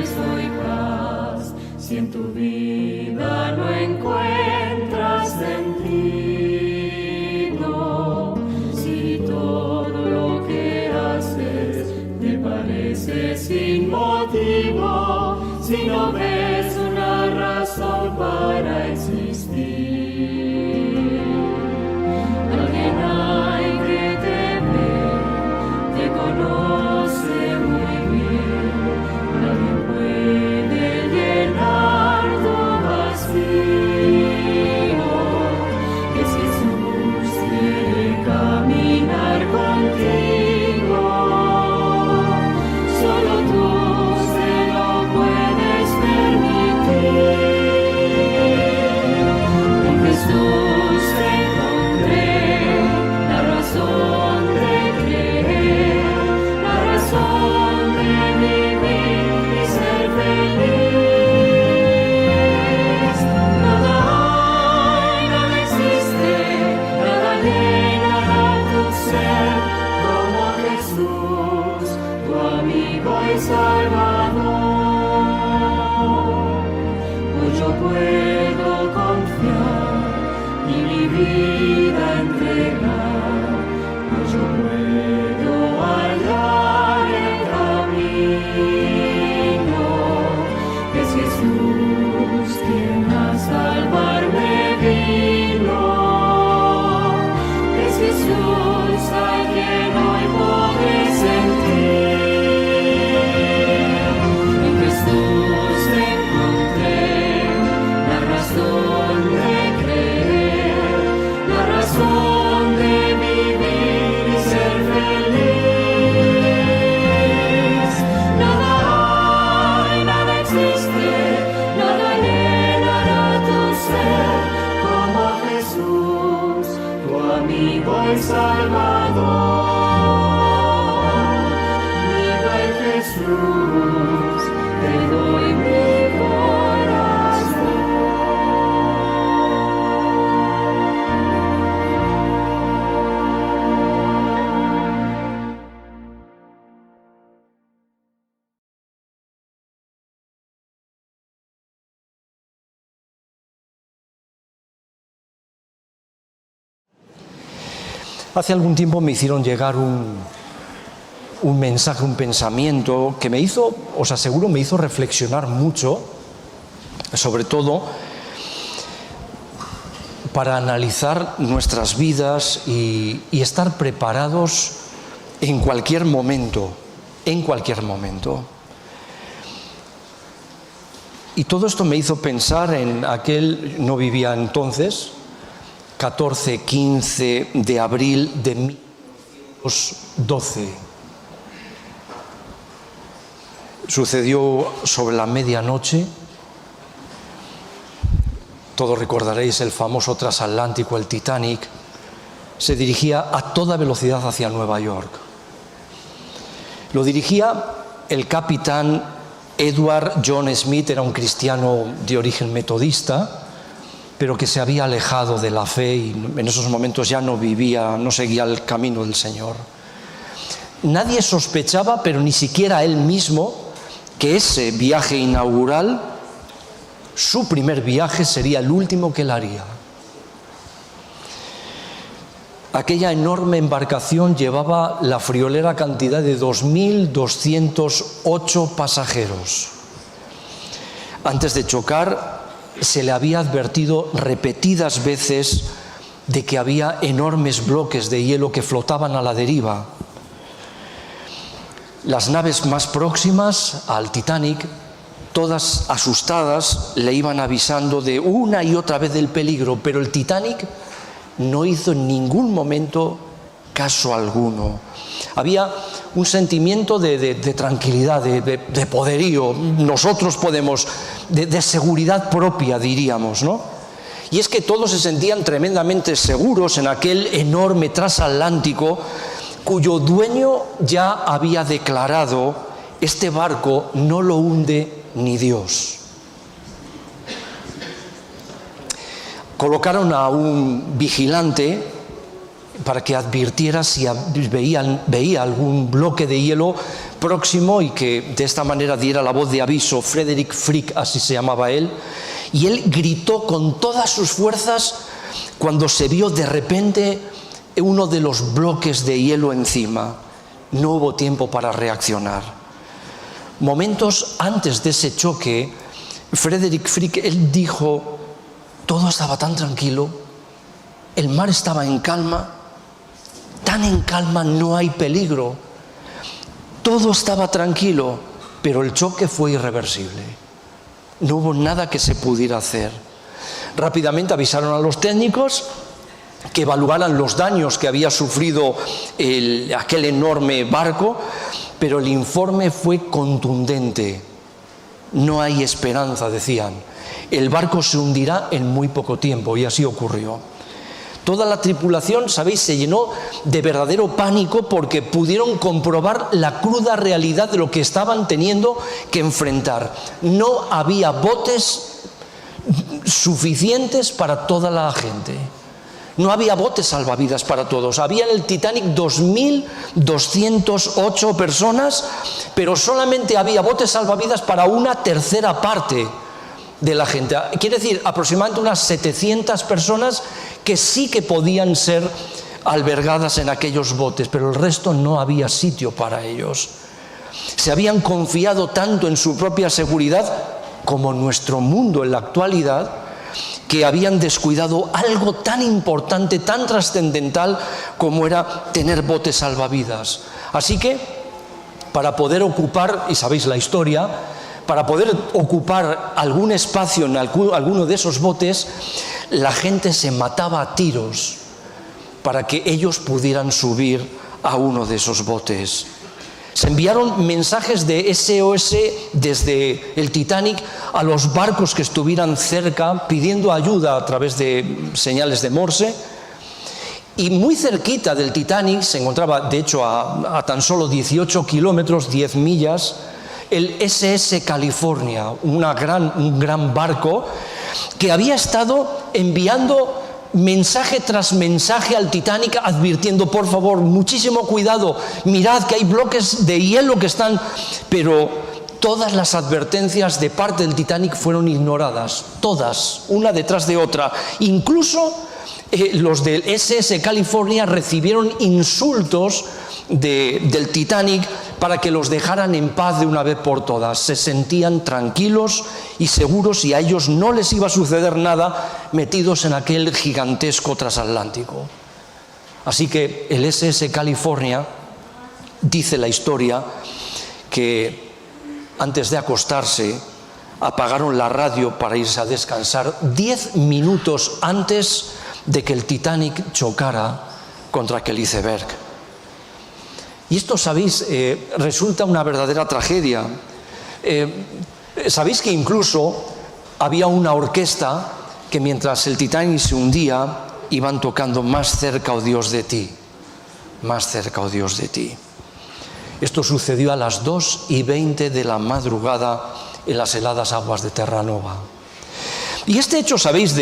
progreso y paz, si en tu vida no encuentras sentido, si todo lo que haces te parece sin motivo, si no ves una razón para existir. Alguien hay que te ve, te conoce muy bien, nadie puede llenar tu vacío. Es Jesús, quiere caminar contigo, solo tú se lo puedes permitir. En Jesús encontré la razón de creer, la razón de vivir y ser feliz. Nada hay, nada existe, nada llenará tu ser como Jesús, tu amigo y Salvador. Hoy yo puedo confiar y mi vida entregar, hoy yo puedo hallar el camino. Es Jesús quien a salvarme vino, es Jesús a quien hoy podré sentir. En Jesús encontré la razón de creer, la razón de vivir y ser feliz. Nada hay, nada existe, nada llenará tu ser como Jesús, tu amigo y Salvador. Viva en Jesús, te doy mi corazón. Hace algún tiempo me hicieron llegar un mensaje, un pensamiento que me hizo, os aseguro, me hizo reflexionar mucho, sobre todo para analizar nuestras vidas y estar preparados en cualquier momento, en cualquier momento. Y todo esto me hizo pensar en aquel, no vivía entonces, 14-15 de abril de 1912. Sucedió sobre la medianoche. Todos recordaréis el famoso transatlántico, el Titanic. Se dirigía a toda velocidad hacia Nueva York. Lo dirigía el capitán Edward John Smith, era un cristiano de origen metodista, pero que se había alejado de la fe y en esos momentos ya no vivía, no seguía el camino del Señor. Nadie sospechaba, pero ni siquiera él mismo, que ese viaje inaugural, su primer viaje, sería el último que él haría. Aquella enorme embarcación llevaba la friolera cantidad de 2.208 pasajeros. Antes de chocar, se le había advertido repetidas veces de que había enormes bloques de hielo que flotaban a la deriva. Las naves más próximas al Titanic, todas asustadas, le iban avisando de una y otra vez del peligro, pero el Titanic no hizo en ningún momento caso alguno. Había un sentimiento de tranquilidad, de poderío, nosotros podemos, de seguridad propia, diríamos, ¿no? Y es que todos se sentían tremendamente seguros en aquel enorme transatlántico cuyo dueño ya había declarado: este barco no lo hunde ni Dios. Colocaron a un vigilante para que advirtiera si veía algún bloque de hielo próximo y que de esta manera diera la voz de aviso, Frederick Frick, así se llamaba él, y él gritó con todas sus fuerzas cuando se vio de repente uno de los bloques de hielo encima. No hubo tiempo para reaccionar. Momentos antes de ese choque, Frederick Frick, él dijo, todo estaba tan tranquilo, el mar estaba en calma, tan en calma, no hay peligro. Todo estaba tranquilo, pero el choque fue irreversible. No hubo nada que se pudiera hacer. Rápidamente avisaron a los técnicos que evaluaran los daños que había sufrido aquel enorme barco, pero el informe fue contundente. No hay esperanza, decían. El barco se hundirá en muy poco tiempo, y así ocurrió. Toda la tripulación, sabéis, se llenó de verdadero pánico porque pudieron comprobar la cruda realidad de lo que estaban teniendo que enfrentar. No había botes suficientes para toda la gente. No había botes salvavidas para todos. Había en el Titanic 2.208 personas, pero solamente había botes salvavidas para una tercera parte de la gente. Quiere decir, aproximadamente unas 700 personas que sí que podían ser albergadas en aquellos botes, pero el resto no había sitio para ellos. Se habían confiado tanto en su propia seguridad como nuestro mundo en la actualidad, que habían descuidado algo tan importante, tan trascendental como era tener botes salvavidas. Así que, para poder ocupar, y sabéis la historia, para poder ocupar algún espacio en alguno de esos botes, la gente se mataba a tiros para que ellos pudieran subir a uno de esos botes. Se enviaron mensajes de SOS desde el Titanic a los barcos que estuvieran cerca, pidiendo ayuda a través de señales de Morse. Y muy cerquita del Titanic se encontraba, de hecho, a tan solo 18 kilómetros, 10 millas, el SS California, un gran barco que había estado enviando mensaje tras mensaje al Titanic, advirtiendo, por favor, muchísimo cuidado, mirad que hay bloques de hielo que están... Pero todas las advertencias de parte del Titanic fueron ignoradas, todas, una detrás de otra. Incluso los del SS California recibieron insultos del Titanic para que los dejaran en paz de una vez por todas. Se sentían tranquilos y seguros y a ellos no les iba a suceder nada metidos en aquel gigantesco transatlántico. Así que el SS California, dice la historia, que antes de acostarse apagaron la radio para irse a descansar 10 minutos antes de que el Titanic chocara contra aquel iceberg. Y esto, sabéis, resulta una verdadera tragedia. Sabéis que incluso había una orquesta que mientras el Titanic se hundía iban tocando Más cerca, oh Dios, de ti, más cerca, oh Dios, de ti. Esto sucedió a las 2:20 de la madrugada en las heladas aguas de Terranova. Y este hecho, sabéis,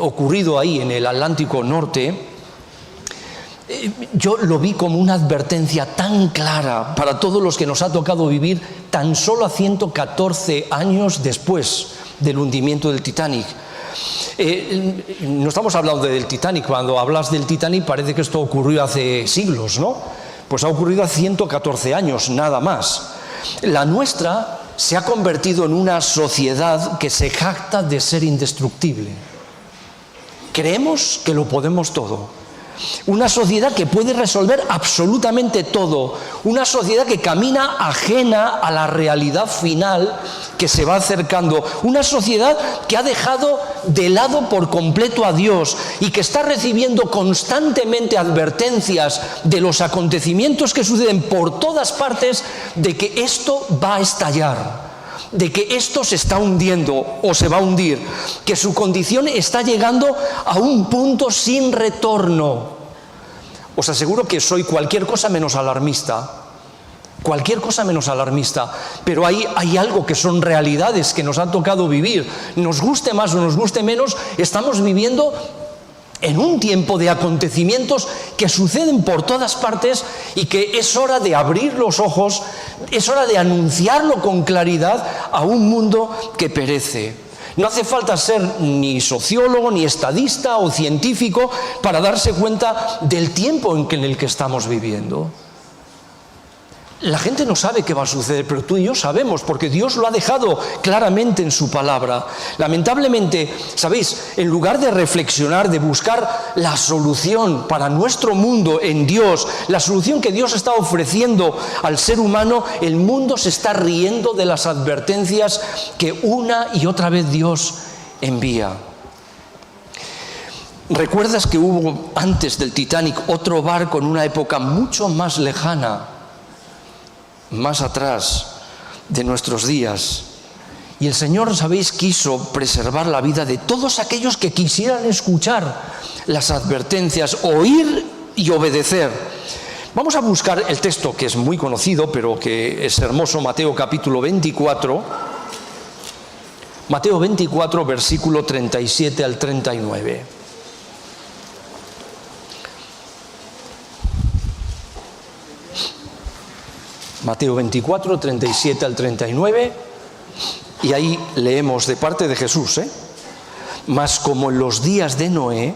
ocurrido ahí en el Atlántico Norte, yo lo vi como una advertencia tan clara para todos los que nos ha tocado vivir tan solo a 114 años después del hundimiento del Titanic. No estamos hablando del Titanic. Cuando hablas del Titanic parece que esto ocurrió hace siglos, ¿no? Pues ha ocurrido hace 114 años, nada más. La nuestra se ha convertido en una sociedad que se jacta de ser indestructible. Creemos que lo podemos todo. Una sociedad que puede resolver absolutamente todo. Una sociedad que camina ajena a la realidad final que se va acercando. Una sociedad que ha dejado de lado por completo a Dios y que está recibiendo constantemente advertencias de los acontecimientos que suceden por todas partes de que esto va a estallar, de que esto se está hundiendo o se va a hundir, que su condición está llegando a un punto sin retorno. Os aseguro que soy cualquier cosa menos alarmista, pero hay algo que son realidades que nos han tocado vivir. Nos guste más o nos guste menos, estamos viviendo en un tiempo de acontecimientos que suceden por todas partes y que es hora de abrir los ojos, es hora de anunciarlo con claridad a un mundo que perece. No hace falta ser ni sociólogo, ni estadista o científico para darse cuenta del tiempo en el que estamos viviendo. La gente no sabe qué va a suceder, pero tú y yo sabemos, porque Dios lo ha dejado claramente en su palabra. Lamentablemente, ¿sabéis? En lugar de reflexionar, de buscar la solución para nuestro mundo en Dios, la solución que Dios está ofreciendo al ser humano, el mundo se está riendo de las advertencias que una y otra vez Dios envía. ¿Recuerdas que hubo antes del Titanic otro barco en una época mucho más lejana, más atrás de nuestros días? Y el Señor, ¿sabéis?, quiso preservar la vida de todos aquellos que quisieran escuchar las advertencias, oír y obedecer. Vamos a buscar el texto que es muy conocido, pero que es hermoso, Mateo capítulo 24. Mateo 24, versículo 37 al 39. Mateo 24, 37 al 39, y ahí leemos de parte de Jesús, Mas como en los días de Noé,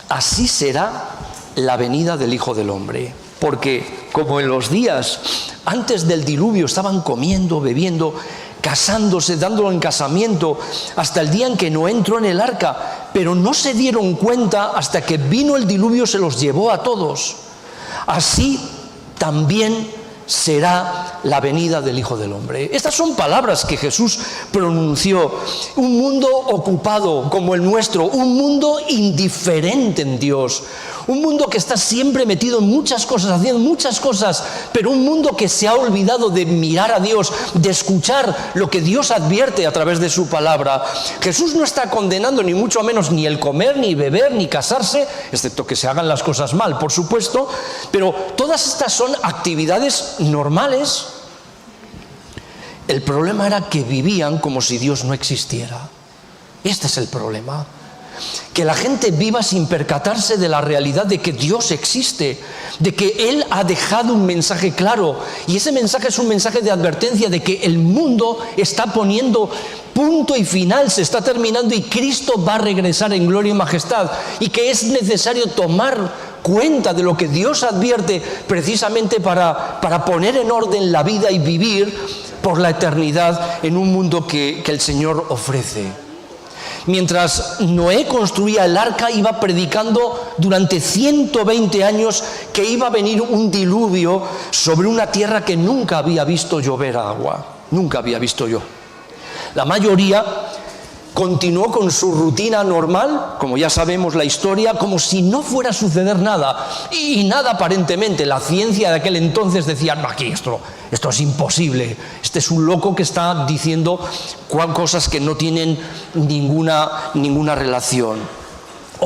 así será la venida del Hijo del Hombre. Porque como en los días antes del diluvio estaban comiendo, bebiendo, casándose, dándolo en casamiento, hasta el día en que Noé entró en el arca, pero no se dieron cuenta hasta que vino el diluvio, se los llevó a todos. Así también será la venida del Hijo del Hombre. Estas son palabras que Jesús pronunció. Un mundo ocupado como el nuestro, un mundo indiferente en Dios, un mundo que está siempre metido en muchas cosas, haciendo muchas cosas, pero un mundo que se ha olvidado de mirar a Dios, de escuchar lo que Dios advierte a través de su palabra. Jesús no está condenando ni mucho menos ni el comer, ni beber, ni casarse, excepto que se hagan las cosas mal, por supuesto, pero todas estas son actividades normales. El problema era que vivían como si Dios no existiera. Este es el problema. Que la gente viva sin percatarse de la realidad de que Dios existe, de que Él ha dejado un mensaje claro, y ese mensaje es un mensaje de advertencia de que el mundo está poniendo punto y final, se está terminando y Cristo va a regresar en gloria y majestad, y que es necesario tomar cuenta de lo que Dios advierte precisamente para poner en orden la vida y vivir por la eternidad en un mundo que el Señor ofrece. Mientras Noé construía el arca, iba predicando durante 120 años que iba a venir un diluvio sobre una tierra que nunca había visto llover agua. Nunca había visto yo. La mayoría continuó con su rutina normal, como ya sabemos la historia, como si no fuera a suceder nada. Y nada aparentemente. La ciencia de aquel entonces decía, aquí esto es imposible. Este es un loco que está diciendo cosas que no tienen ninguna relación.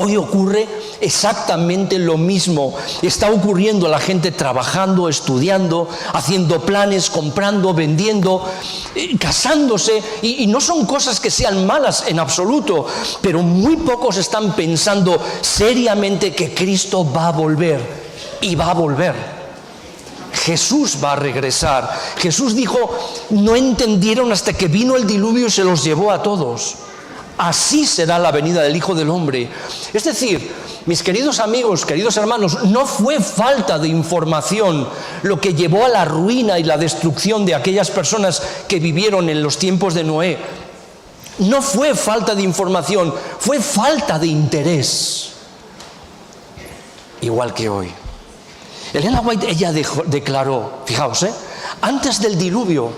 Hoy ocurre exactamente lo mismo. Está ocurriendo la gente trabajando, estudiando, haciendo planes, comprando, vendiendo, casándose. Y no son cosas que sean malas en absoluto, pero muy pocos están pensando seriamente que Cristo va a volver. Y va a volver. Jesús va a regresar. Jesús dijo, no entendieron hasta que vino el diluvio y se los llevó a todos. Así será la venida del Hijo del Hombre. Es decir, mis queridos amigos, queridos hermanos, no fue falta de información lo que llevó a la ruina y la destrucción de aquellas personas que vivieron en los tiempos de Noé. No fue falta de información, fue falta de interés. Igual que hoy. Elena White, ella declaró, fijaos, antes del diluvio,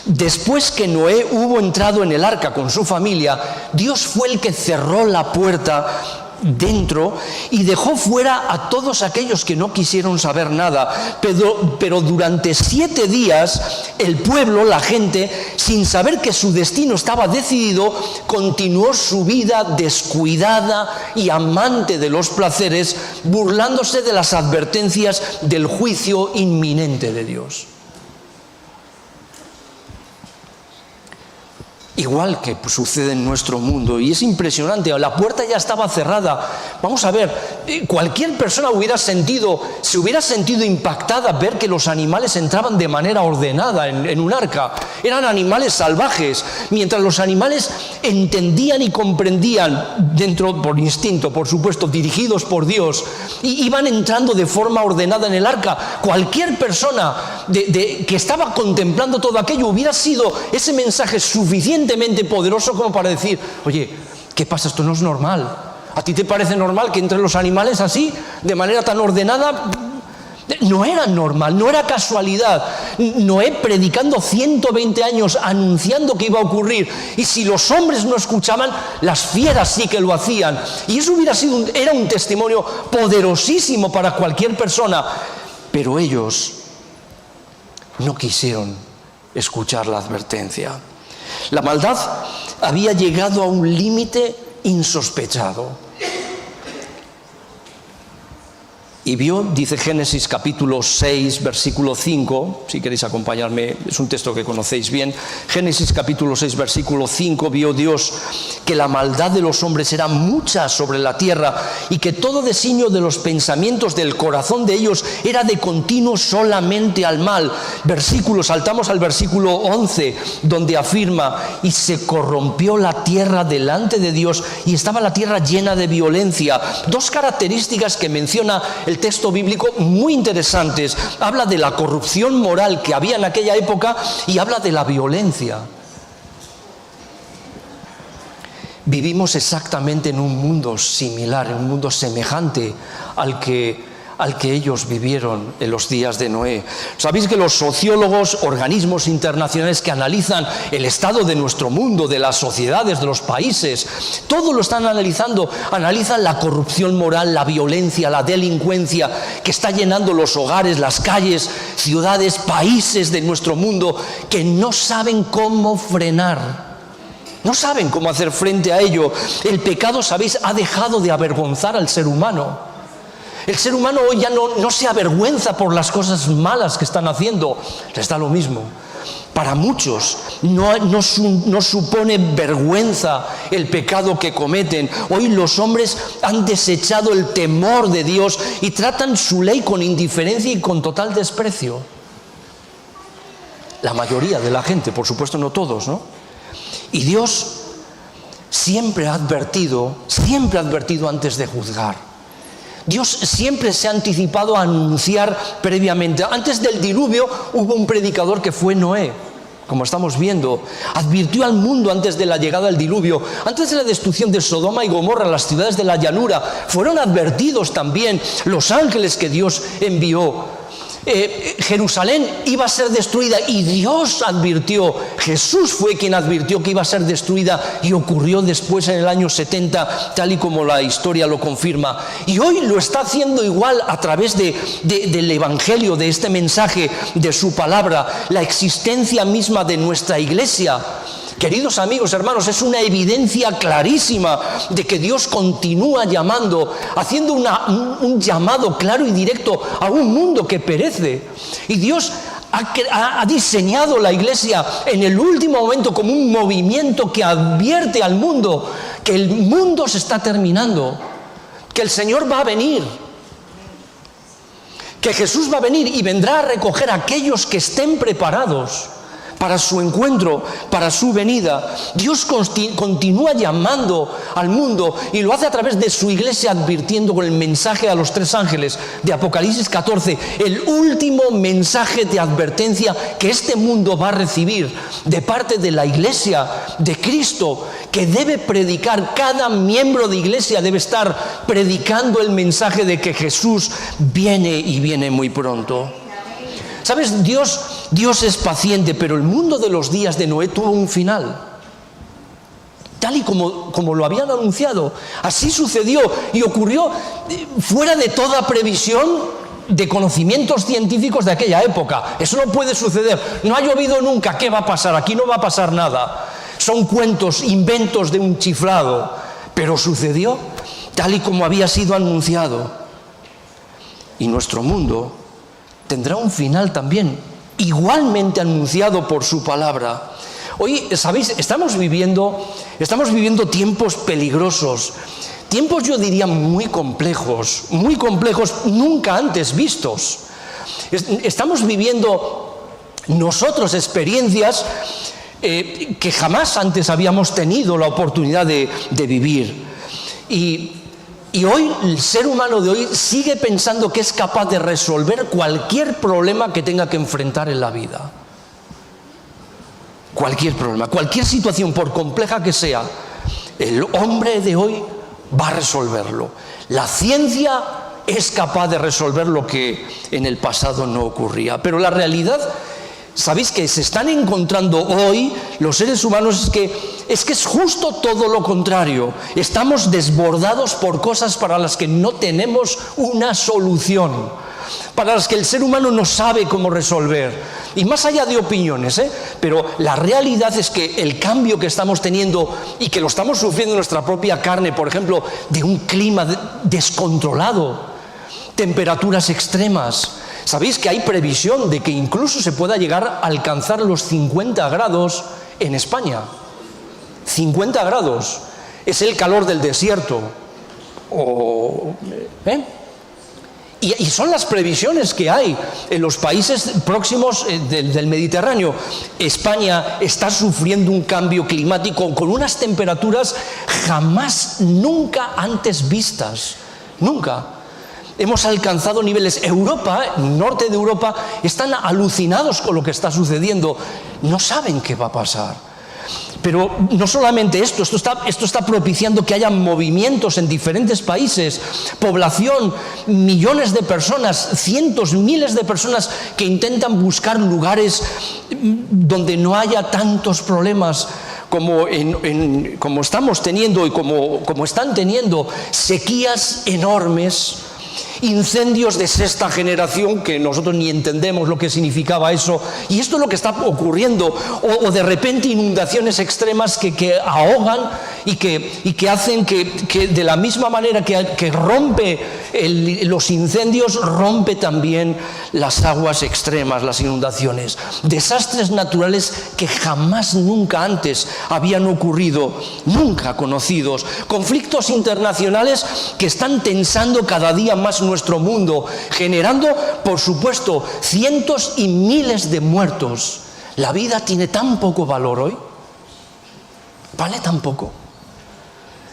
después que Noé hubo entrado en el arca con su familia, Dios fue el que cerró la puerta dentro y dejó fuera a todos aquellos que no quisieron saber nada. Pero durante 7 días el pueblo, la gente, sin saber que su destino estaba decidido, continuó su vida descuidada y amante de los placeres, burlándose de las advertencias del juicio inminente de Dios. igual que sucede en nuestro mundo, y es impresionante. La puerta ya estaba cerrada. Vamos a ver, cualquier persona se hubiera sentido impactada ver que los animales entraban de manera ordenada en un arca. Eran animales salvajes, mientras los animales entendían y comprendían, por instinto, por supuesto, dirigidos por Dios, y iban entrando de forma ordenada en el arca. Cualquier persona que estaba contemplando todo aquello, hubiera sido ese mensaje suficientemente poderoso como para decir: oye, ¿qué pasa? Esto no es normal. ¿A ti te parece normal que entren los animales así, de manera tan ordenada? No era normal, no era casualidad. Noé, predicando 120 años, anunciando que iba a ocurrir, y si los hombres no escuchaban, las fieras sí que lo hacían. Y eso era un testimonio poderosísimo para cualquier persona. Pero ellos no quisieron escuchar la advertencia. La maldad había llegado a un límite insospechado. Y vio, dice Génesis capítulo 6, versículo 5, si queréis acompañarme, es un texto que conocéis bien. Génesis capítulo 6, versículo 5, vio Dios que la maldad de los hombres era mucha sobre la tierra, y que todo designio de los pensamientos del corazón de ellos era de continuo solamente al mal. Saltamos al versículo 11, donde afirma: y se corrompió la tierra delante de Dios, y estaba la tierra llena de violencia. Dos características que menciona el texto bíblico muy interesantes. Habla de la corrupción moral que había en aquella época y habla de la violencia. Vivimos exactamente en un mundo similar, en un mundo semejante al que ellos vivieron en los días de Noé. Sabéis que los sociólogos, organismos internacionales que analizan el estado de nuestro mundo, de las sociedades, de los países, todo lo están analizando. Analizan la corrupción moral, la violencia, la delincuencia que está llenando los hogares, las calles, ciudades, países de nuestro mundo, que no saben cómo frenar. No saben cómo hacer frente a ello. El pecado, ¿sabéis?, ha dejado de avergonzar al ser humano. El ser humano hoy ya no se avergüenza por las cosas malas que están haciendo. Les da lo mismo. Para muchos no supone vergüenza el pecado que cometen. Hoy los hombres han desechado el temor de Dios y tratan su ley con indiferencia y con total desprecio. La mayoría de la gente, por supuesto, no todos, ¿no? Y Dios siempre ha advertido antes de juzgar. Dios siempre se ha anticipado a anunciar previamente. Antes del diluvio hubo un predicador que fue Noé, como estamos viendo. Advirtió al mundo antes de la llegada del diluvio. Antes de la destrucción de Sodoma y Gomorra, las ciudades de la llanura, fueron advertidos también los ángeles que Dios envió. Jerusalén iba a ser destruida y Dios advirtió. Jesús fue quien advirtió que iba a ser destruida, y ocurrió después en el año 70, tal y como la historia lo confirma. Y hoy lo está haciendo igual a través del Evangelio, de este mensaje, de su palabra. La existencia misma de nuestra iglesia, queridos amigos, hermanos, es una evidencia clarísima de que Dios continúa llamando, haciendo un llamado claro y directo a un mundo que perece. Y Dios ha diseñado la iglesia en el último momento como un movimiento que advierte al mundo que el mundo se está terminando, que el Señor va a venir, que Jesús va a venir y vendrá a recoger a aquellos que estén preparados para su encuentro, para su venida. Dios continúa llamando al mundo, y lo hace a través de su iglesia, advirtiendo con el mensaje a los 3 ángeles de Apocalipsis 14, el último mensaje de advertencia que este mundo va a recibir de parte de la iglesia de Cristo, que debe predicar. Cada miembro de iglesia debe estar predicando el mensaje de que Jesús viene, y viene muy pronto. ¿Sabes? Dios es paciente, pero el mundo de los días de Noé tuvo un final, tal y como lo habían anunciado. Así sucedió y ocurrió fuera de toda previsión de conocimientos científicos de aquella época. Eso no puede suceder. No ha llovido nunca. ¿Qué va a pasar? Aquí no va a pasar nada. Son cuentos, inventos de un chiflado. Pero sucedió tal y como había sido anunciado. Y nuestro mundo tendrá un final también, igualmente anunciado por su palabra. Hoy, ¿sabéis? Estamos viviendo tiempos peligrosos, tiempos yo diría muy complejos, nunca antes vistos. Estamos viviendo nosotros experiencias que jamás antes habíamos tenido la oportunidad de vivir. Y hoy, el ser humano de hoy sigue pensando que es capaz de resolver cualquier problema que tenga que enfrentar en la vida. Cualquier problema, cualquier situación, por compleja que sea, el hombre de hoy va a resolverlo. La ciencia es capaz de resolver lo que en el pasado no ocurría. Pero la realidad, ¿sabéis que se están encontrando hoy los seres humanos? Es que es justo todo lo contrario. Estamos desbordados por cosas para las que no tenemos una solución, para las que el ser humano no sabe cómo resolver. Y más allá de opiniones, pero la realidad es que el cambio que estamos teniendo y que lo estamos sufriendo en nuestra propia carne, por ejemplo, de un clima descontrolado, temperaturas extremas. ¿Sabéis que hay previsión de que incluso se pueda llegar a alcanzar los 50 grados en España? 50 grados. Es el calor del desierto. Y son las previsiones que hay en los países próximos del Mediterráneo. España está sufriendo un cambio climático con unas temperaturas nunca antes vistas. Nunca. Hemos alcanzado niveles. Europa, norte de Europa, están alucinados con lo que está sucediendo. No saben qué va a pasar. Pero no solamente esto está propiciando que haya movimientos en diferentes países, población, millones de personas, cientos, miles de personas que intentan buscar lugares donde no haya tantos problemas como estamos teniendo y como están teniendo, sequías enormes, incendios de sexta generación que nosotros ni entendemos lo que significaba eso, y esto es lo que está ocurriendo, o de repente inundaciones extremas que ahogan y que hacen que de la misma manera que rompe los incendios, rompe también las aguas extremas, las inundaciones, desastres naturales que jamás nunca antes habían ocurrido, nunca conocidos, conflictos internacionales que están tensando cada día más nuestro mundo, generando, por supuesto, cientos y miles de muertos. La vida tiene tan poco valor hoy, vale tan poco,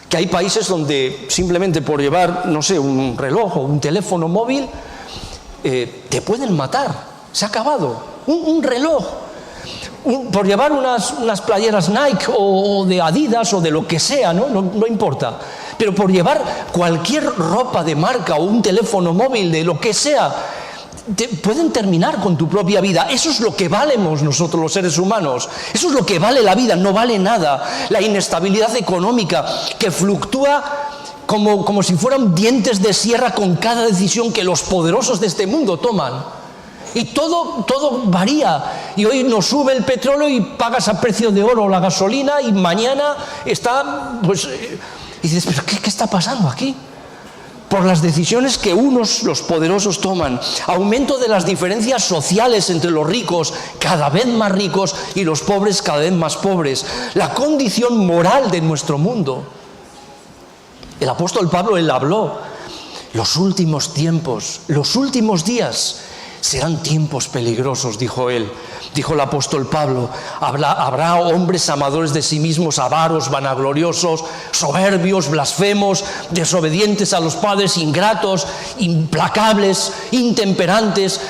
que hay países donde simplemente por llevar, no sé, un reloj o un teléfono móvil, te pueden matar. Se ha acabado. Un reloj. Por llevar unas playeras Nike o de Adidas o de lo que sea, no importa. Pero por llevar cualquier ropa de marca o un teléfono móvil de lo que sea, pueden terminar con tu propia vida. Eso es lo que valemos nosotros los seres humanos. Eso es lo que vale la vida, no vale nada. La inestabilidad económica que fluctúa como si fueran dientes de sierra con cada decisión que los poderosos de este mundo toman. Y todo varía. Y hoy nos sube el petróleo y pagas a precio de oro la gasolina, y mañana está, y dices, ¿pero qué está pasando aquí? Por las decisiones que los poderosos toman. Aumento de las diferencias sociales entre los ricos, cada vez más ricos, y los pobres cada vez más pobres. La condición moral de nuestro mundo. El apóstol Pablo, él habló, los últimos tiempos, los últimos días serán tiempos peligrosos, dijo él. Dijo el apóstol Pablo, habrá hombres amadores de sí mismos, avaros, vanagloriosos, soberbios, blasfemos, desobedientes a los padres, ingratos, implacables, intemperantes,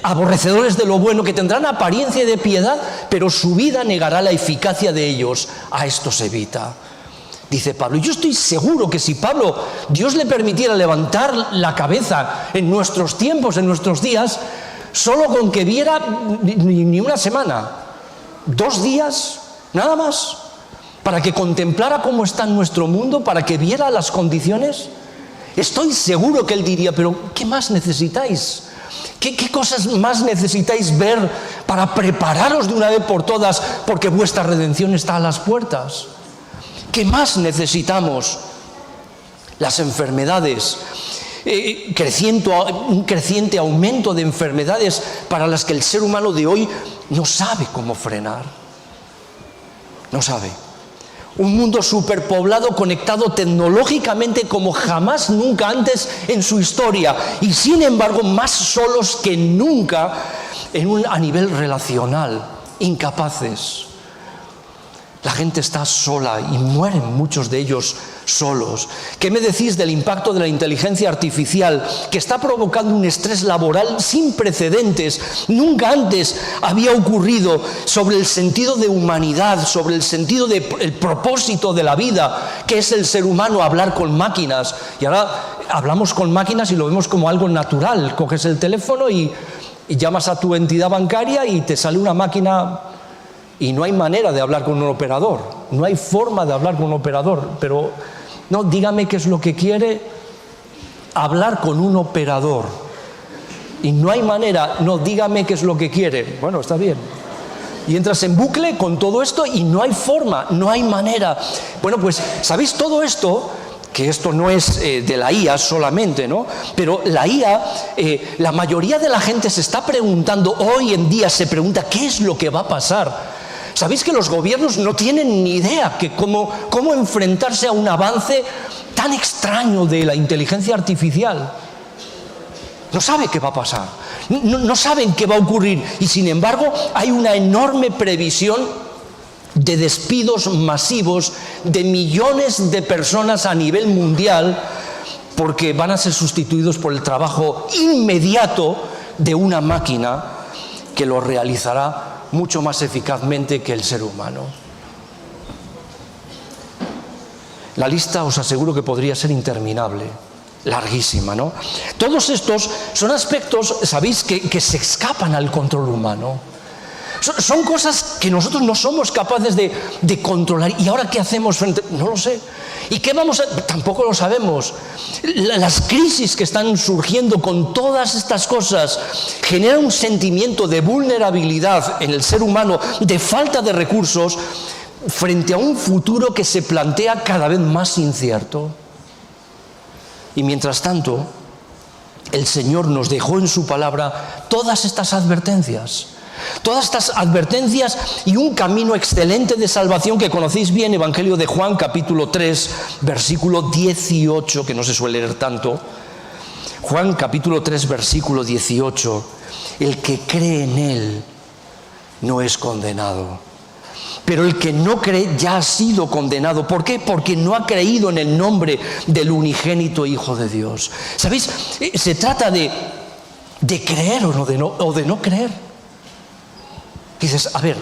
aborrecedores de lo bueno, que tendrán apariencia de piedad, pero su vida negará la eficacia de ellos. A estos evita. Dice Pablo. Y yo estoy seguro que si Dios le permitiera levantar la cabeza en nuestros tiempos, en nuestros días, solo con que viera ni una semana, 2 días, nada más, para que contemplara cómo está nuestro mundo, para que viera las condiciones, estoy seguro que él diría, pero ¿qué más necesitáis? ¿Qué cosas más necesitáis ver para prepararos de una vez por todas, porque vuestra redención está a las puertas? ¿Qué más necesitamos? Las enfermedades, un creciente aumento de enfermedades para las que el ser humano de hoy no sabe cómo frenar. No sabe. Un mundo superpoblado, conectado tecnológicamente como jamás nunca antes en su historia, y sin embargo más solos que nunca a nivel relacional, incapaces. La gente está sola y mueren muchos de ellos solos. ¿Qué me decís del impacto de la inteligencia artificial que está provocando un estrés laboral sin precedentes? Nunca antes había ocurrido sobre el sentido de humanidad, sobre el sentido del propósito de la vida, que es el ser humano, hablar con máquinas. Y ahora hablamos con máquinas y lo vemos como algo natural. Coges el teléfono y llamas a tu entidad bancaria y te sale una máquina. Y no hay manera de hablar con un operador, no hay forma de hablar con un operador, pero no, dígame qué es lo que quiere, hablar con un operador. Y no hay manera, no, dígame qué es lo que quiere. Bueno, está bien. Y entras en bucle con todo esto y no hay forma, no hay manera. Bueno, pues, ¿sabéis todo esto? Que esto no es de la IA solamente, ¿no? Pero la IA, la mayoría de la gente se está preguntando, hoy en día se pregunta, ¿qué es lo que va a pasar? ¿Sabéis que los gobiernos no tienen ni idea que cómo enfrentarse a un avance tan extraño de la inteligencia artificial? No saben qué va a pasar, no saben qué va a ocurrir, y sin embargo hay una enorme previsión de despidos masivos de millones de personas a nivel mundial, porque van a ser sustituidos por el trabajo inmediato de una máquina que lo realizará mucho más eficazmente que el ser humano. La lista os aseguro que podría ser interminable, larguísima, ¿no? Todos estos son aspectos, sabéis, que se escapan al control humano. Son cosas que nosotros no somos capaces de controlar. ¿Y ahora qué hacemos frente? No lo sé. ¿Y qué vamos a...? Tampoco lo sabemos. Las crisis que están surgiendo con todas estas cosas generan un sentimiento de vulnerabilidad en el ser humano, de falta de recursos, frente a un futuro que se plantea cada vez más incierto. Y mientras tanto, el Señor nos dejó en su palabra todas estas advertencias. Todas estas advertencias y un camino excelente de salvación que conocéis bien, Evangelio de Juan, capítulo 3, versículo 18, que no se suele leer tanto. Juan, capítulo 3, versículo 18. El que cree en Él no es condenado, pero el que no cree ya ha sido condenado. ¿Por qué? Porque no ha creído en el nombre del unigénito Hijo de Dios. ¿Sabéis? Se trata de creer o de no creer. Dices, a ver,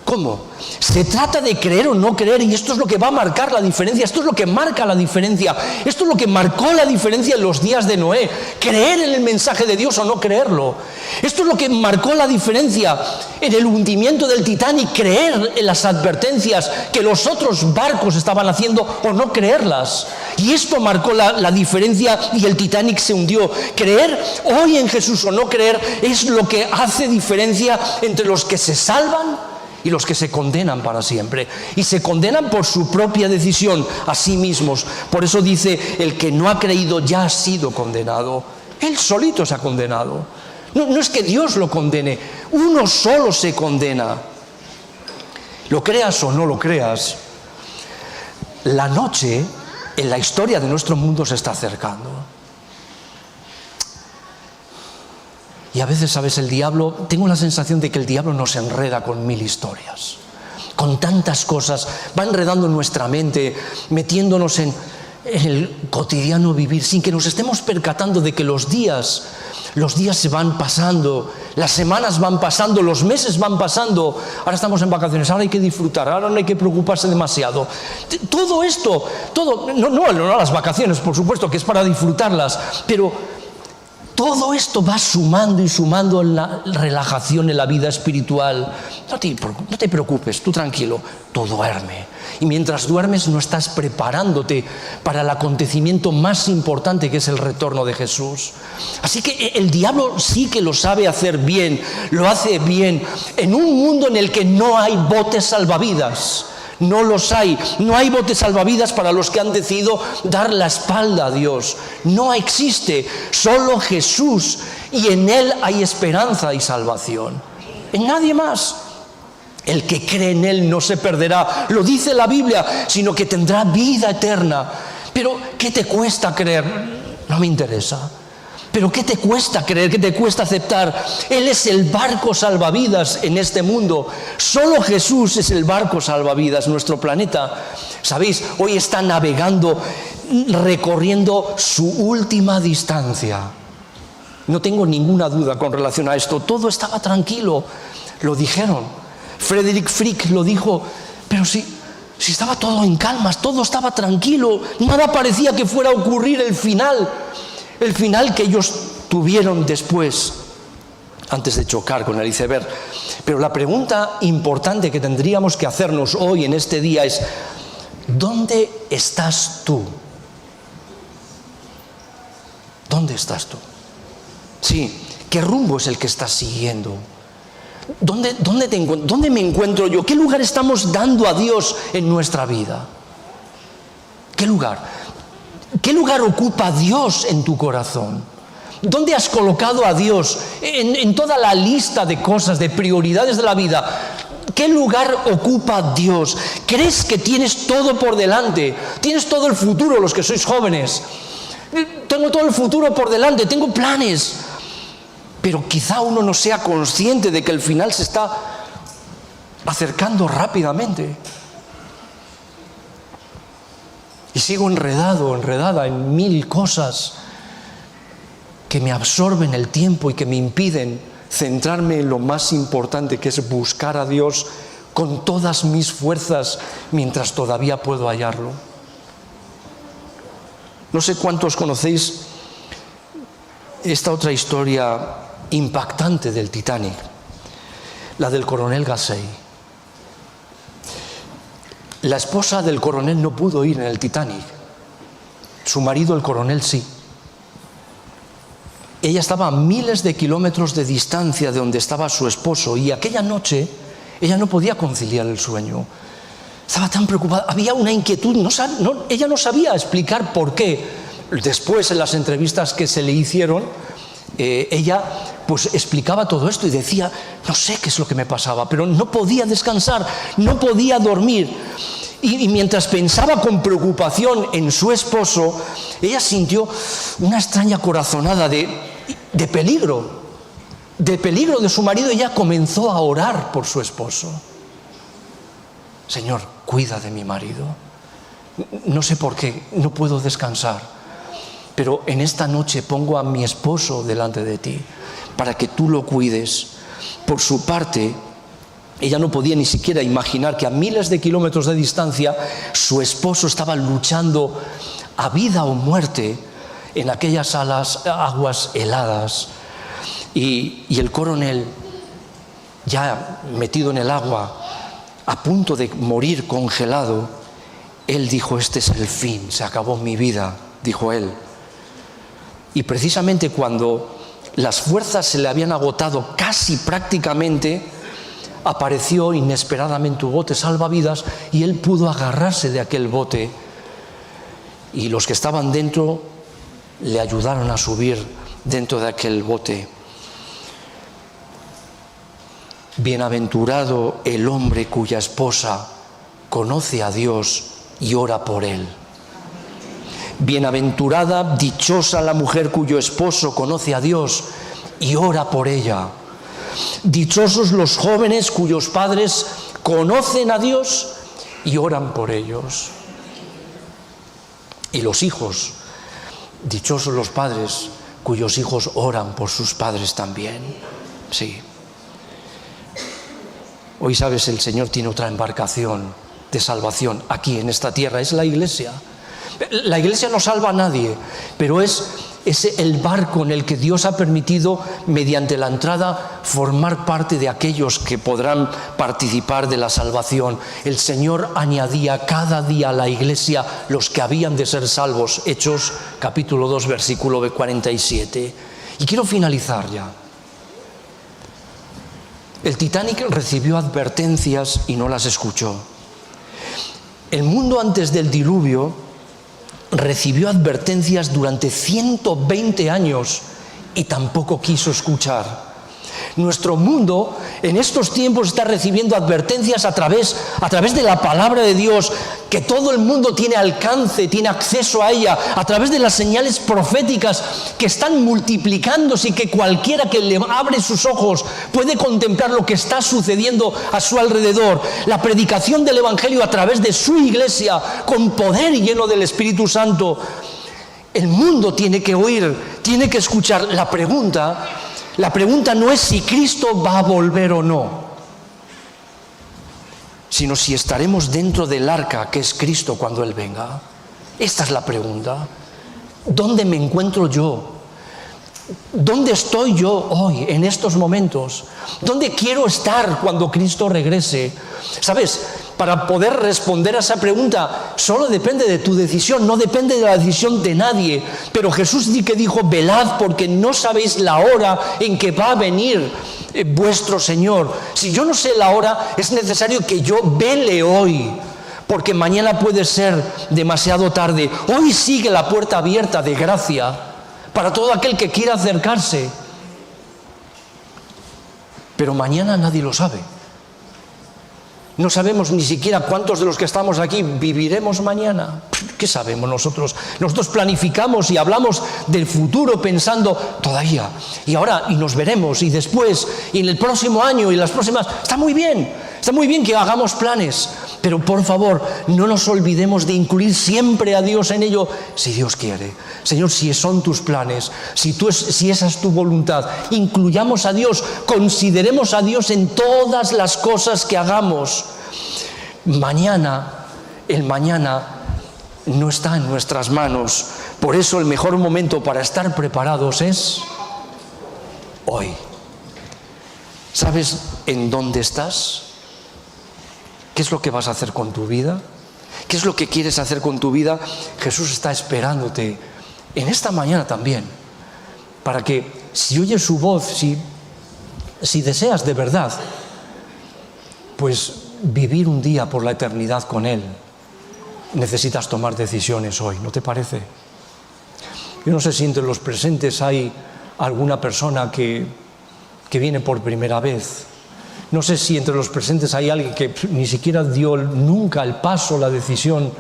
¿cómo? Se trata de creer o no creer, y esto es lo que va a marcar la diferencia, esto es lo que marca la diferencia, esto es lo que marcó la diferencia en los días de Noé, creer en el mensaje de Dios o no creerlo. Esto es lo que marcó la diferencia en el hundimiento del Titanic, creer en las advertencias que los otros barcos estaban haciendo o no creerlas. Y esto marcó la diferencia y el Titanic se hundió. Creer hoy en Jesús o no creer es lo que hace diferencia entre los que se salvan y los que se condenan para siempre. Y se condenan por su propia decisión a sí mismos. Por eso dice, el que no ha creído ya ha sido condenado. Él solito se ha condenado. No es que Dios lo condene, uno solo se condena. Lo creas o no lo creas, la noche en la historia de nuestro mundo se está acercando. Y a veces, ¿sabes? El diablo, tengo la sensación de que el diablo nos enreda con mil historias, con tantas cosas, va enredando en nuestra mente, metiéndonos en el cotidiano vivir, sin que nos estemos percatando de que los días se van pasando, las semanas van pasando, los meses van pasando. Ahora estamos en vacaciones, ahora hay que disfrutar, ahora no hay que preocuparse demasiado. Todo esto, no las vacaciones, por supuesto, que es para disfrutarlas, pero todo esto va sumando y sumando en la relajación, en la vida espiritual. No te preocupes, tú tranquilo, tú duerme. Y mientras duermes no estás preparándote para el acontecimiento más importante, que es el retorno de Jesús. Así que el diablo sí que lo sabe hacer bien, lo hace bien, en un mundo en el que no hay botes salvavidas. No los hay, no hay botes salvavidas para los que han decidido dar la espalda a Dios. No existe, solo Jesús, y en Él hay esperanza y salvación. En nadie más. El que cree en Él no se perderá, lo dice la Biblia, sino que tendrá vida eterna. Pero, ¿qué te cuesta creer? No me interesa. Pero ¿qué te cuesta creer? ¿Qué te cuesta aceptar? Él es el barco salvavidas en este mundo. Solo Jesús es el barco salvavidas. Nuestro planeta, ¿sabéis? Hoy está navegando, recorriendo su última distancia. No tengo ninguna duda con relación a esto. Todo estaba tranquilo. Lo dijeron. Frederick Frick lo dijo. Pero si estaba todo en calmas, todo estaba tranquilo. Nada parecía que fuera a ocurrir el final. El final que ellos tuvieron después, antes de chocar con el iceberg. Pero la pregunta importante que tendríamos que hacernos hoy en este día es: ¿dónde estás tú? ¿Dónde estás tú? Sí, ¿qué rumbo es el que estás siguiendo? ¿Dónde me encuentro yo? ¿Qué lugar estamos dando a Dios en nuestra vida? ¿Qué lugar? ¿Qué lugar ocupa Dios en tu corazón? ¿Dónde has colocado a Dios en toda la lista de cosas, de prioridades de la vida? ¿Qué lugar ocupa Dios? ¿Crees que tienes todo por delante? ¿Tienes todo el futuro, los que sois jóvenes? Tengo todo el futuro por delante, tengo planes. Pero quizá uno no sea consciente de que el final se está acercando rápidamente. Y sigo enredada en mil cosas que me absorben el tiempo y que me impiden centrarme en lo más importante, que es buscar a Dios con todas mis fuerzas mientras todavía puedo hallarlo. No sé cuántos conocéis esta otra historia impactante del Titanic, la del coronel Gassei. La esposa del coronel no pudo ir en el Titanic. Su marido, el coronel, sí. Ella estaba a miles de kilómetros de distancia de donde estaba su esposo, y aquella noche ella no podía conciliar el sueño. Estaba tan preocupada, había una inquietud, ella no sabía explicar por qué. Después, en las entrevistas que se le hicieron, ella pues explicaba todo esto y decía: no sé qué es lo que me pasaba, pero no podía descansar, no podía dormir. Y mientras pensaba con preocupación en su esposo, ella sintió una extraña corazonada de peligro de su marido. Ella comenzó a orar por su esposo. Señor, cuida de mi marido. No sé por qué, no puedo descansar, pero en esta noche pongo a mi esposo delante de ti para que tú lo cuides. Por su parte, ella no podía ni siquiera imaginar que a miles de kilómetros de distancia su esposo estaba luchando a vida o muerte en aquellas aguas heladas. Y el coronel, ya metido en el agua, a punto de morir congelado, él dijo: este es el fin, se acabó mi vida, dijo él. Y precisamente cuando las fuerzas se le habían agotado casi prácticamente, apareció inesperadamente un bote salvavidas y él pudo agarrarse de aquel bote, y los que estaban dentro le ayudaron a subir dentro de aquel bote. Bienaventurado el hombre cuya esposa conoce a Dios y ora por él. Bienaventurada, dichosa la mujer cuyo esposo conoce a Dios y ora por ella. Dichosos los jóvenes cuyos padres conocen a Dios y oran por ellos. Y los hijos, dichosos los padres cuyos hijos oran por sus padres también. Sí. Hoy, sabes, el Señor tiene otra embarcación de salvación aquí en esta tierra, es la Iglesia. La Iglesia no salva a nadie, pero es el barco en el que Dios ha permitido, mediante la entrada, formar parte de aquellos que podrán participar de la salvación. El Señor añadía cada día a la Iglesia los que habían de ser salvos. Hechos capítulo 2, versículo 47. Y quiero finalizar ya. El Titanic recibió advertencias y no las escuchó. El mundo antes del diluvio recibió advertencias durante 120 años y tampoco quiso escuchar. Nuestro mundo en estos tiempos está recibiendo advertencias a través de la palabra de Dios, que todo el mundo tiene alcance, tiene acceso a ella, a través de las señales proféticas que están multiplicándose y que cualquiera que le abre sus ojos puede contemplar lo que está sucediendo a su alrededor. La predicación del Evangelio a través de su iglesia, con poder y lleno del Espíritu Santo. El mundo tiene que oír, tiene que escuchar. La pregunta no es si Cristo va a volver o no, sino si estaremos dentro del arca que es Cristo cuando Él venga. Esta es la pregunta. ¿Dónde me encuentro yo? ¿Dónde estoy yo hoy, en estos momentos? ¿Dónde quiero estar cuando Cristo regrese? ¿Sabes? Para poder responder a esa pregunta solo depende de tu decisión, no depende de la decisión de nadie. Pero Jesús sí que dijo: velad, porque no sabéis la hora en que va a venir vuestro Señor. Si yo no sé la hora, es necesario que yo vele hoy, porque mañana puede ser demasiado tarde. Hoy sigue la puerta abierta de gracia para todo aquel que quiera acercarse. Pero mañana nadie lo sabe. No sabemos ni siquiera cuántos de los que estamos aquí viviremos mañana. ¿Qué sabemos nosotros? Nosotros planificamos y hablamos del futuro pensando todavía, y ahora, y nos veremos, y después, y en el próximo año, y las próximas. Está muy bien que hagamos planes, pero por favor, no nos olvidemos de incluir siempre a Dios en ello, si Dios quiere. Señor, si son tus planes, si esa es tu voluntad, incluyamos a Dios, consideremos a Dios en todas las cosas que hagamos. El mañana no está en nuestras manos. Por eso el mejor momento para estar preparados es hoy. ¿Sabes en dónde estás? ¿Qué es lo que vas a hacer con tu vida? ¿Qué es lo que quieres hacer con tu vida? Jesús está esperándote en esta mañana también, para que si oyes su voz, si deseas de verdad, pues vivir un día por la eternidad con Él, necesitas tomar decisiones hoy, ¿no te parece? Yo no sé si entre los presentes hay alguna persona que viene por primera vez. No sé si entre los presentes hay alguien que ni siquiera dio nunca el paso, la decisión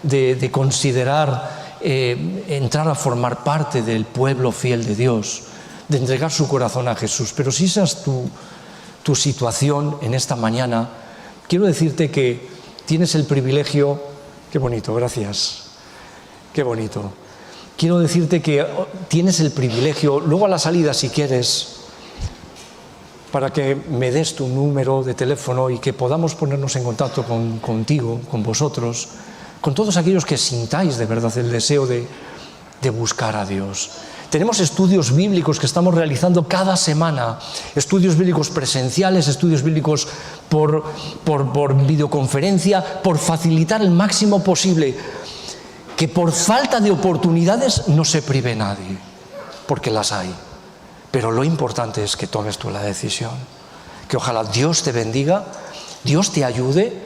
de considerar entrar a formar parte del pueblo fiel de Dios, de entregar su corazón a Jesús. Pero si esa es tu situación en esta mañana, quiero decirte que tienes el privilegio. Qué bonito, gracias. Qué bonito. Quiero decirte que tienes el privilegio, luego a la salida si quieres, para que me des tu número de teléfono y que podamos ponernos en contacto contigo, con vosotros, con todos aquellos que sintáis de verdad el deseo de buscar a Dios. Tenemos estudios bíblicos que estamos realizando cada semana, estudios bíblicos presenciales, estudios bíblicos por videoconferencia, por facilitar el máximo posible que por falta de oportunidades no se prive nadie, porque las hay. Pero lo importante es que tomes tú la decisión, que ojalá Dios te bendiga, Dios te ayude,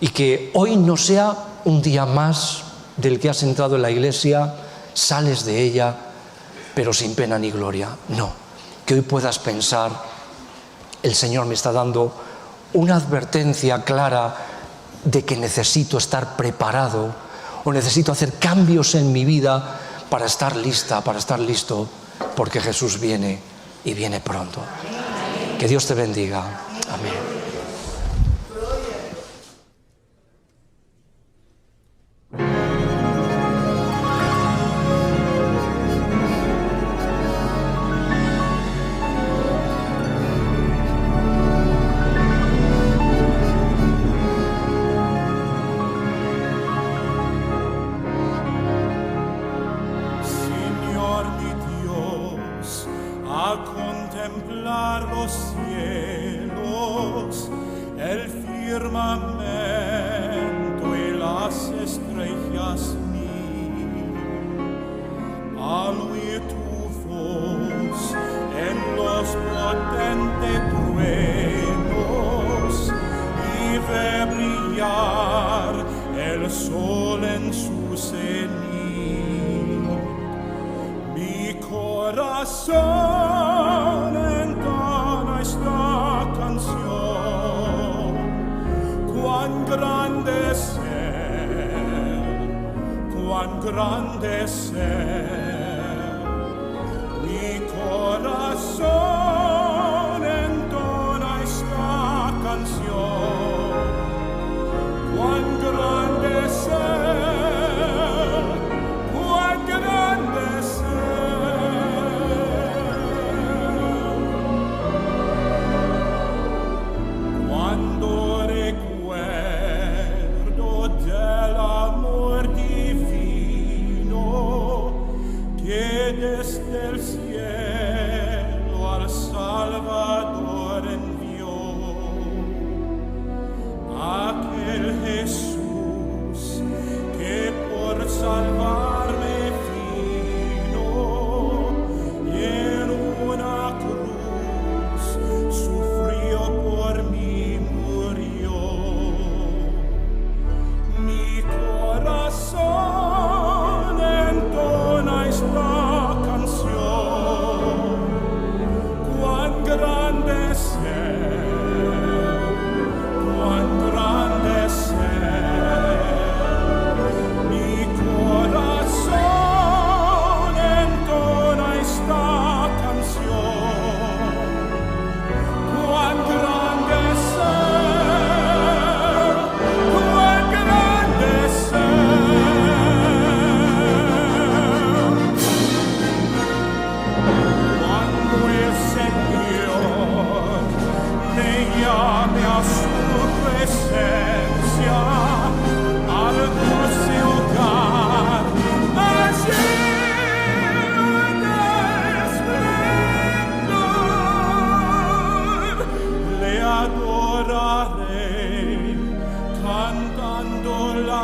y que hoy no sea un día más del que has entrado en la iglesia, sales de ella, pero sin pena ni gloria. No, que hoy puedas pensar: el Señor me está dando una advertencia clara de que necesito estar preparado, o necesito hacer cambios en mi vida para estar lista, para estar listo, porque Jesús viene y viene pronto. Que Dios te bendiga. Amén. Contemplar los cielos, el firmamento y las estrellas al oír tu voz en los potentes truenos y ver brillar el sol en su cenit. Mi corazón entona y cuán grande ser. Mi corazón entona esta canción. Cuán grande ser, cuán grande ser. Cuando recuerdo del amor divino que desde el cielo al Salvador envió, aquel Jesús que por salvarme vino y en una cruz sufrió por mí, murió. Mi corazón entona esta canción. Cuán grande ser, cuán grande ser. Mi corazón entona esta canción. Cuán grande ser, cuán grande ser. Cuando el Señor me llame a su presencia, al dulce hogar, allí en esplendor le adoraré, cantando la